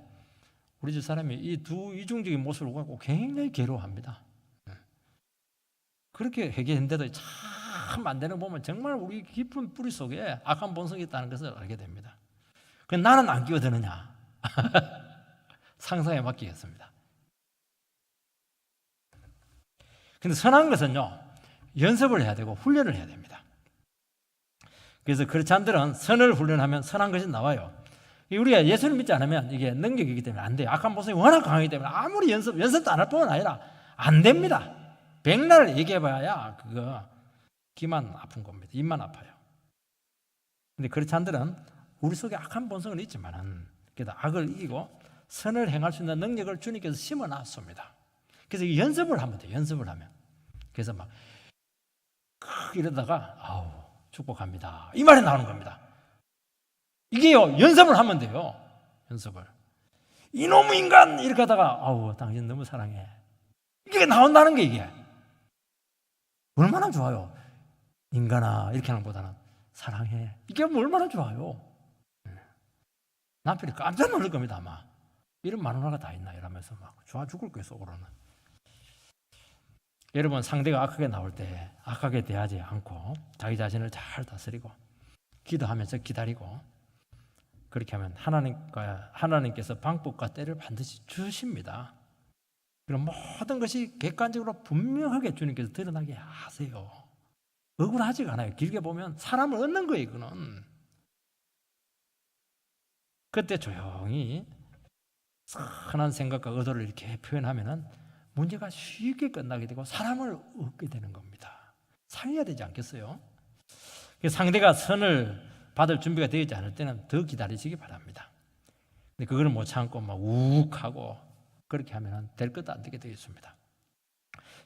우리 집 사람이 이 두 이중적인 모습을 갖고 굉장히 괴로워합니다. 그렇게 회개했는데도 참 안 되는 거 보면 정말 우리 깊은 뿌리 속에 악한 본성이 있다는 것을 알게 됩니다. 나는 안 끼어드느냐? 상상에 맡기겠습니다. 근데 선한 것은요, 연습을 해야 되고 훈련을 해야 됩니다. 그래서 크리스찬들은 선을 훈련하면 선한 것이 나와요. 우리가 예수를 믿지 않으면 이게 능력이기 때문에 안 돼요. 악한 본성이 워낙 강하기 때문에 아무리 연습도 안 할 뿐만 아니라 안 됩니다. 백날 얘기해봐야 그거 귀만 아픈 겁니다. 입만 아파요. 근데 크리스찬들은 우리 속에 악한 본성은 있지만은 그래도 악을 이기고 선을 행할 수 있는 능력을 주님께서 심어놨습니다. 그래서 연습을 하면 돼요. 연습을 하면. 그래서 막 이러다가 아우 축복합니다. 이 말이 나오는 겁니다. 이게요, 연습을 하면 돼요. 연습을. 이놈의 인간! 이렇게 하다가 아우 당신 너무 사랑해. 이게 나온다는 게 이게. 얼마나 좋아요. 인간아 이렇게 하는 것보다는 사랑해. 이게 얼마나 좋아요. 남편이 깜짝 놀랄 겁니다 아마. 이런 마누라가 다 있나 이러면서 막 좋아 죽을 거예요 속으로는. 여러분, 상대가 악하게 나올 때 악하게 대하지 않고 자기 자신을 잘 다스리고 기도하면서 기다리고 그렇게 하면 하나님께서 방법과 때를 반드시 주십니다. 그럼 모든 것이 객관적으로 분명하게 주님께서 드러나게 하세요. 억울하지가 않아요. 길게 보면 사람을 얻는 거예요. 이거는. 그때 조용히 선한 생각과 의도를 이렇게 표현하면은 문제가 쉽게 끝나게 되고 사람을 얻게 되는 겁니다. 살려야 되지 않겠어요? 상대가 선을 받을 준비가 되어 있지 않을 때는 더 기다리시기 바랍니다. 근데 그걸 못 참고 막 욱하고 그렇게 하면 될 것도 안 되게 되어 있습니다.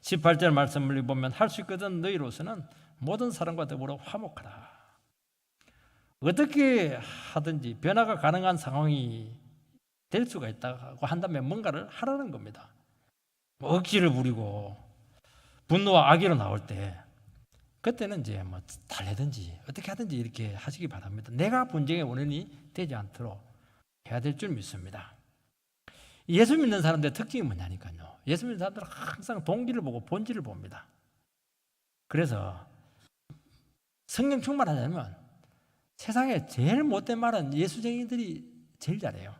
18절 말씀을 보면 할 수 있거든 너희로서는 모든 사람과 더불어 화목하라. 어떻게 하든지 변화가 가능한 상황이 될 수가 있다고 한다면 뭔가를 하라는 겁니다. 억지를 부리고 분노와 악의로 나올 때 그때는 이제 뭐 달래든지 어떻게 하든지 이렇게 하시기 바랍니다. 내가 분쟁의 원인이 되지 않도록 해야 될 줄 믿습니다. 예수 믿는 사람들의 특징이 뭐냐니까요. 예수 믿는 사람들은 항상 동기를 보고 본질을 봅니다. 그래서 성령 충만하려면 세상에 제일 못된 말은 예수쟁이들이 제일 잘해요.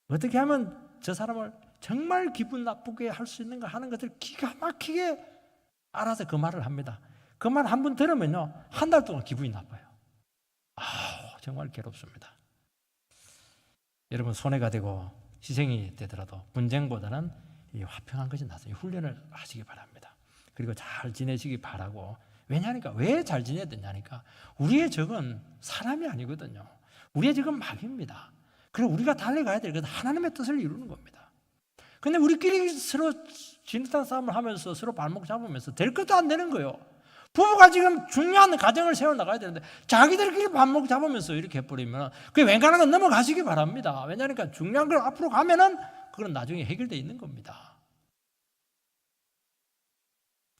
어떻게 하면 저 사람을 정말 기분 나쁘게 할 수 있는가 하는 것을 기가 막히게 알아서 그 말을 합니다. 그 말 한 번 들으면요, 한 달 동안 기분이 나빠요. 정말 괴롭습니다. 여러분, 손해가 되고 희생이 되더라도 분쟁보다는 이 화평한 것이 낫습니다. 훈련을 하시기 바랍니다. 그리고 잘 지내시기 바라고. 왜냐하니까, 왜 잘 지내야 되냐니까, 우리의 적은 사람이 아니거든요. 우리의 적은 마귀입니다. 그리고 우리가 달려가야 될 것은 하나님의 뜻을 이루는 겁니다. 근데 우리끼리 서로 진흙탕 싸움을 하면서 서로 발목 잡으면서 될 것도 안 되는 거예요. 부부가 지금 중요한 가정을 세워나가야 되는데 자기들끼리 발목 잡으면서 이렇게 해버리면 그게 웬간한 건 넘어가시기 바랍니다. 왜냐하니까 중요한 걸 앞으로 가면은 그건 나중에 해결되어 있는 겁니다.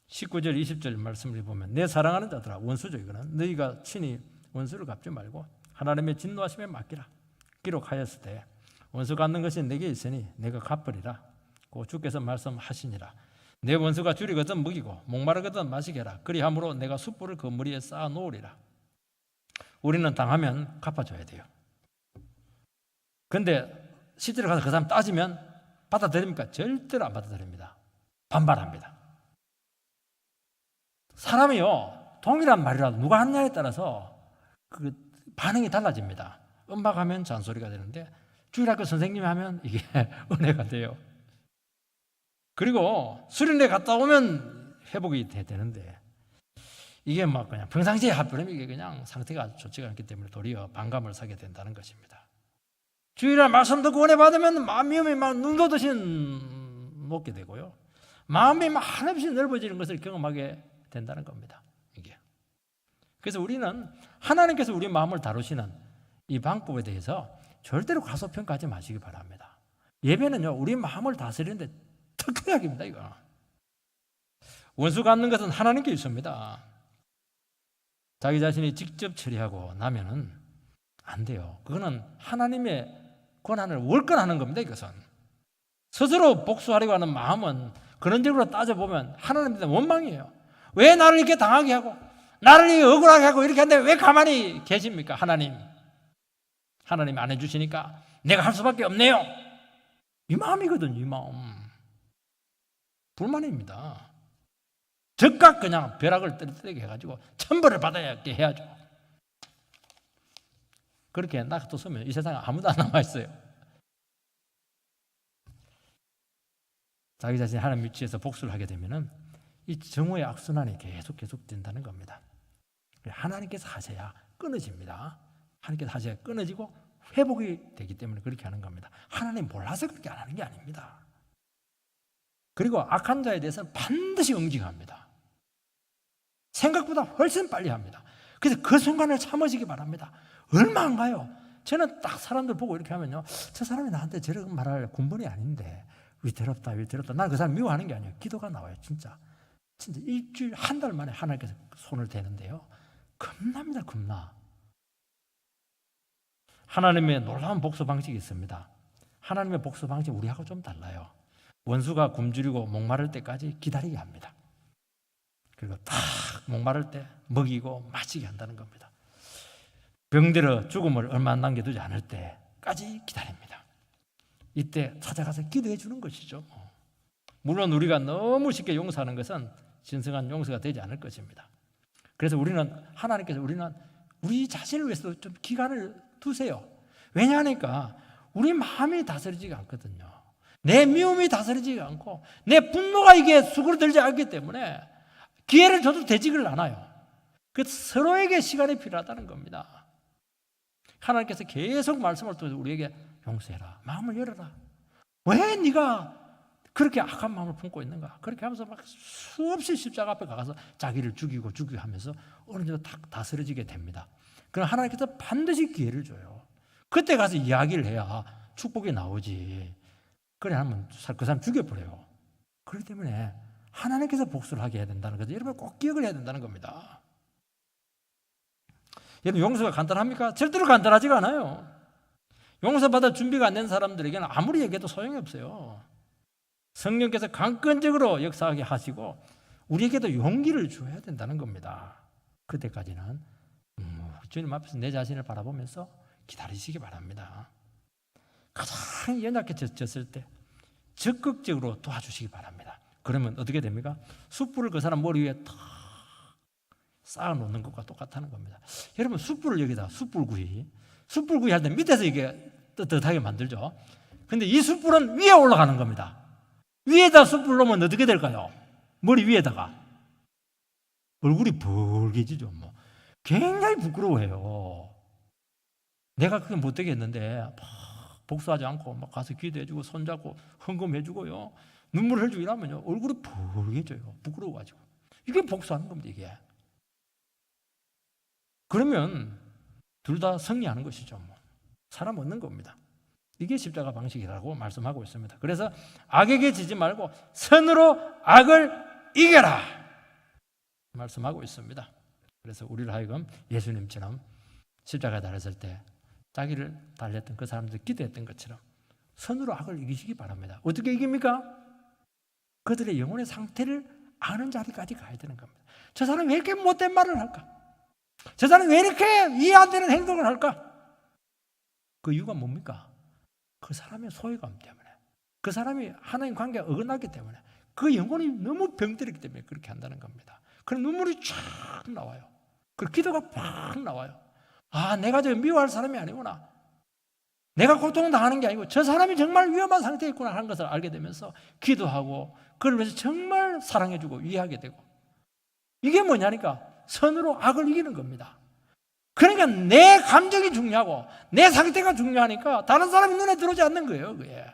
19절 20절 말씀을 보면, 내 사랑하는 자들아, 원수죠 이거는, 너희가 친히 원수를 갚지 말고 하나님의 진노하심에 맡기라. 기록하였을 때 원수 갚는 것이 내게 있으니 내가 갚으리라. 고 주께서 말씀하시니라. 내 원수가 줄이거든 먹이고 목마르거든 마시게 하라. 그리함으로 내가 숯불을 그 머리에 쌓아 놓으리라. 우리는 당하면 갚아줘야 돼요. 근데 실제로 가서 그 사람 따지면 받아들입니까? 절대로 안 받아들입니다. 반발합니다. 사람이요, 동일한 말이라도 누가 하느냐에 따라서 그 반응이 달라집니다. 음박하면 잔소리가 되는데 주일학교 선생님이 하면 이게 은혜가 돼요. 그리고 수련회 갔다 오면 회복이 되는데, 이게 막 그냥 평상시에 하필이면 이게 그냥 상태가 좋지가 않기 때문에 도리어 반감을 사게 된다는 것입니다. 주일날 말씀 듣고 은혜 받으면 마음이 막 눈도 듯이 녹게 되고요, 마음이 막 한없이 넓어지는 것을 경험하게 된다는 겁니다. 이게. 그래서 우리는 하나님께서 우리 마음을 다루시는 이 방법에 대해서 절대로 과소평가하지 마시기 바랍니다. 예배는요, 우리 마음을 다스리는데 특효약입니다. 이거. 원수 갚는 것은 하나님께 있습니다. 자기 자신이 직접 처리하고 나면은 안 돼요. 그거는 하나님의 권한을 월권하는 겁니다. 이것은 스스로 복수하려고 하는 마음은 그런 식으로 따져보면 하나님한테 원망이에요. 왜 나를 이렇게 당하게 하고 나를 억울하게 하고 이렇게 하는데 왜 가만히 계십니까? 하나님이 안 해주시니까 내가 할 수밖에 없네요. 이 마음이거든요. 이 마음. 불만입니다. 즉각 그냥 벼락을 떨어뜨리게 해가지고 천벌을 받아야 해야죠. 그렇게 놔뒀으면 이 세상에 아무도 안 남아있어요. 자기 자신이 하나님 위치에서 복수를 하게 되면은 이 정오의 악순환이 계속 된다는 겁니다. 하나님께서 하셔야 끊어집니다. 하나님께서 하셔야 끊어지고 회복이 되기 때문에 그렇게 하는 겁니다. 하나님 몰라서 그렇게 안 하는 게 아닙니다. 그리고 악한 자에 대해서는 반드시 응징합니다. 생각보다 훨씬 빨리 합니다. 그래서 그 순간을 참으시기 바랍니다. 얼마 안 가요. 저는 딱 사람들 보고 이렇게 하면요, 저 사람이 나한테 저런 말할 군번이 아닌데 위태롭다. 나는 그 사람 미워하는 게 아니에요. 기도가 나와요. 진짜 일주일 한 달 만에 하나님께서 손을 대는데요, 겁납니다. 겁나. 하나님의 놀라운 복수 방식이 있습니다. 하나님의 복수 방식이 우리하고 좀 달라요. 원수가 굶주리고 목마를 때까지 기다리게 합니다. 그리고 딱 목마를 때 먹이고 마시게 한다는 겁니다. 병들어 죽음을 얼마 남겨두지 않을 때까지 기다립니다. 이때 찾아가서 기도해 주는 것이죠. 물론 우리가 너무 쉽게 용서하는 것은 진정한 용서가 되지 않을 것입니다. 그래서 하나님께서 우리는 우리 자신을 위해서 좀 기간을 두세요. 왜냐하니까 우리 마음이 다스리지가 않거든요. 내 미움이 다스리지가 않고 내 분노가 이게 수그러들지 않기 때문에 기회를 줘도 되지를 않아요. 그래서 서로에게 시간이 필요하다는 겁니다. 하나님께서 계속 말씀을 통해서 우리에게 용서해라, 마음을 열어라. 왜 네가 그렇게 악한 마음을 품고 있는가? 그렇게 하면서 막 수없이 십자가 앞에 가서 자기를 죽이고 하면서 어느 정도 다스려지게 됩니다. 그럼 하나님께서 반드시 기회를 줘요. 그때 가서 이야기를 해야 축복이 나오지. 그래 하면 그 사람 죽여버려요. 그렇기 때문에 하나님께서 복수를 하게 해야 된다는 거죠. 여러분 꼭 기억을 해야 된다는 겁니다. 여러분, 용서가 간단합니까? 절대로 간단하지가 않아요. 용서받을 준비가 안 된 사람들에게는 아무리 얘기해도 소용이 없어요. 성령께서 강권적으로 역사하게 하시고 우리에게도 용기를 주어야 된다는 겁니다. 그때까지는 주님 앞에서 내 자신을 바라보면서 기다리시기 바랍니다. 가장 연약해졌을 때 적극적으로 도와주시기 바랍니다. 그러면 어떻게 됩니까? 숯불을 그 사람 머리 위에 탁 쌓아놓는 것과 똑같다는 겁니다. 여러분 숯불을 여기다 숯불구이 할 때 밑에서 이게 뜨뜻하게 만들죠. 근데 이 숯불은 위에 올라가는 겁니다. 위에다 숯불 놓으면 어떻게 될까요? 머리 위에다가 얼굴이 벌개지죠. 뭐 굉장히 부끄러워해요. 내가 그게 못 되겠는데 막 복수하지 않고 막 가서 기도해주고 손잡고 헌금해주고요, 눈물 흘리고 이러면요 얼굴이 벌개져요. 부끄러워가지고. 이게 복수하는 겁니다. 이게. 그러면 둘 다 승리하는 것이죠. 뭐. 사람 얻는 겁니다. 이게 십자가 방식이라고 말씀하고 있습니다. 그래서 악에게 지지 말고 선으로 악을 이겨라 말씀하고 있습니다. 그래서 우리를 하여금 예수님처럼 십자가에 달렸을 때 자기를 달렸던 그 사람들이 기도했던 것처럼 선으로 악을 이기시기 바랍니다. 어떻게 이깁니까? 그들의 영혼의 상태를 아는 자리까지 가야 되는 겁니다. 저 사람이 왜 이렇게 못된 말을 할까? 저 사람이 왜 이렇게 이해 안 되는 행동을 할까? 그 이유가 뭡니까? 그 사람의 소외감 때문에, 그 사람이 하나님 관계에 어긋났기 때문에, 그 영혼이 너무 병들었기 때문에 그렇게 한다는 겁니다. 그럼 눈물이 쫙 나와요. 그 기도가 팍 나와요. 아, 내가 저 미워할 사람이 아니구나. 내가 고통당하는 게 아니고 저 사람이 정말 위험한 상태에 있구나 하는 것을 알게 되면서 기도하고 그걸 위해서 정말 사랑해주고 위하게 되고, 이게 뭐냐니까 선으로 악을 이기는 겁니다. 그러니까 내 감정이 중요하고 내 상태가 중요하니까 다른 사람이 눈에 들어오지 않는 거예요. 그게.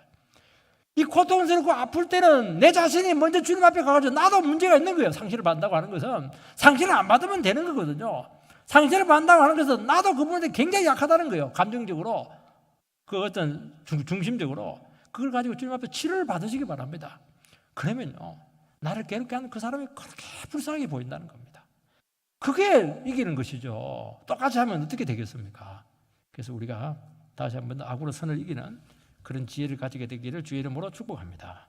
이 고통스럽고 아플 때는 내 자신이 먼저 주님 앞에 가가지고 나도 문제가 있는 거예요. 상실을 받는다고 하는 것은 상실을 안 받으면 되는 거거든요. 상실을 받는다고 하는 것은 나도 그 부분에 굉장히 약하다는 거예요. 감정적으로, 그 어떤 중심적으로. 그걸 가지고 주님 앞에 치료를 받으시기 바랍니다. 그러면요 나를 괴롭게 하는 그 사람이 그렇게 불쌍하게 보인다는 겁니다. 그게 이기는 것이죠. 똑같이 하면 어떻게 되겠습니까? 그래서 우리가 다시 한번 악으로 선을 이기는 그런 지혜를 가지게 되기를 주의 이름으로 축복합니다.